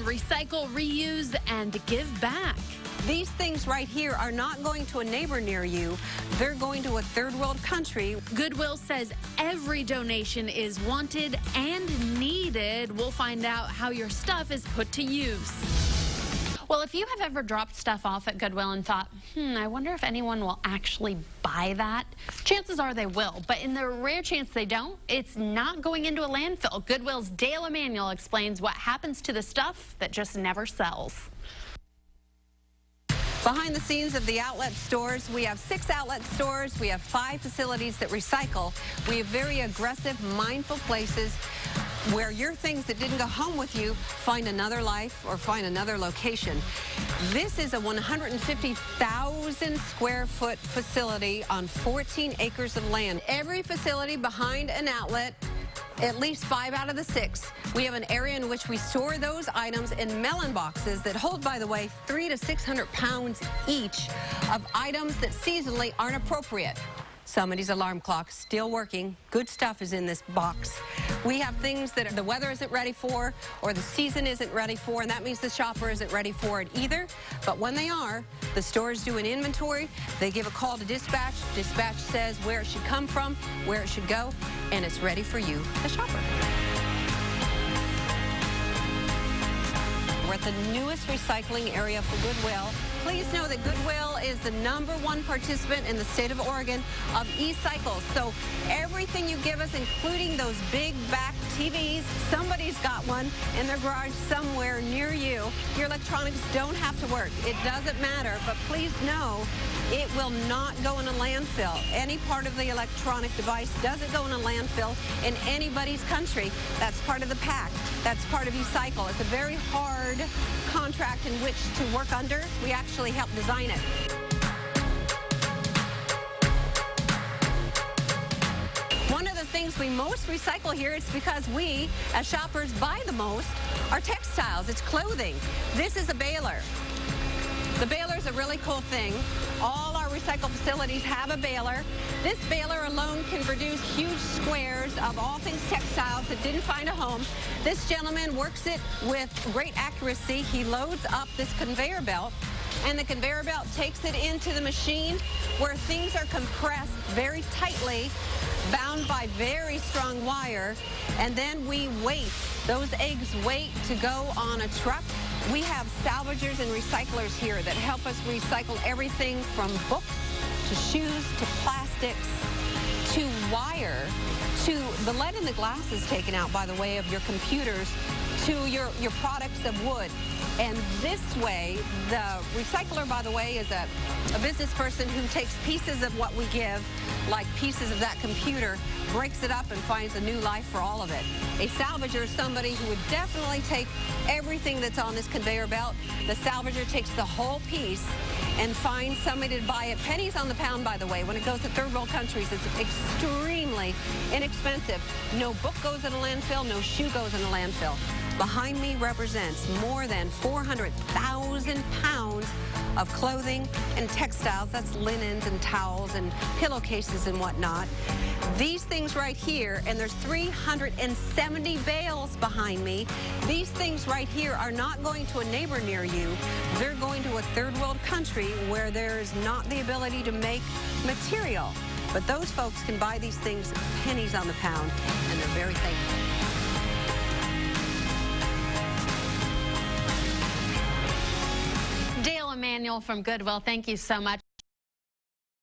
recycle, reuse, and give back. These things right here are not going to a neighbor near you. They're going to a third world country. Goodwill says every donation is wanted and needed. We'll find out how your stuff is put to use. Well, if you have ever dropped stuff off at Goodwill and thought, I wonder if anyone will actually buy that, chances are they will. But in the rare chance they don't, it's not going into a landfill. Goodwill's Dale Emanuel explains what happens to the stuff that just never sells. Behind the scenes of the outlet stores, we have 6 outlet stores. We have 5 facilities that recycle. We have very aggressive, mindful places where your things that didn't go home with you find another life or find another location. This is a 150,000 square foot facility on 14 acres of land. Every facility behind an outlet, at least 5 out of the 6, we have an area in which we store those items in melon boxes that hold, by the way, 300 to 600 pounds each of items that seasonally aren't appropriate. Somebody's alarm clock still working. Good stuff is in this box. We have things that the weather isn't ready for or the season isn't ready for, and that means the shopper isn't ready for it either. But when they are, the stores do an inventory. They give a call to dispatch. Dispatch says where it should come from, where it should go, and it's ready for you, the shopper. We're at the newest recycling area for Goodwill. Please know that Goodwill is the #1 participant in the state of Oregon of e-cycles. So everything you give us, including those big back TVs, somebody's got one in their garage somewhere near you. Your electronics don't have to work. It doesn't matter, but please know it will not go in a landfill. Any part of the electronic device doesn't go in a landfill in anybody's country. That's part of the pact. That's part of e-cycle. It's a very hard contract in which to work under. We actually helped design it. One of the things we most recycle here is because we, as shoppers, buy the most are textiles. It's clothing. This is a baler. The baler is a really cool thing. All our recycle facilities have a baler. This baler alone can produce huge squares of all things textiles that didn't find a home. This gentleman works it with great accuracy. He loads up this conveyor belt, and the conveyor belt takes it into the machine where things are compressed very tightly, bound by very strong wire, and then we wait. Those eggs wait to go on a truck. We have salvagers and recyclers here that help us recycle everything from books to shoes to plastics to wire to the lead in the glass is taken out, by the way, of your computers to your products of wood. And this way, the recycler, by the way, is a business person who takes pieces of what we give, like pieces of that computer, breaks it up and finds a new life for all of it. A salvager is somebody who would definitely take everything that's on this conveyor belt. The salvager takes the whole piece and finds somebody to buy it. Pennies on the pound, by the way. When it goes to third world countries, it's extremely inexpensive. No book goes in a landfill, no shoe goes in a landfill. Behind me represents more than 400,000 pounds of clothing and textiles. That's linens and towels and pillowcases and whatnot. These things right here, and there's 370 bales behind me. These things right here are not going to a neighbor near you. They're going to a third world country where there's not the ability to make material. But those folks can buy these things pennies on the pound, and they're very thankful. Dale Emanuel from Goodwill, thank you so much.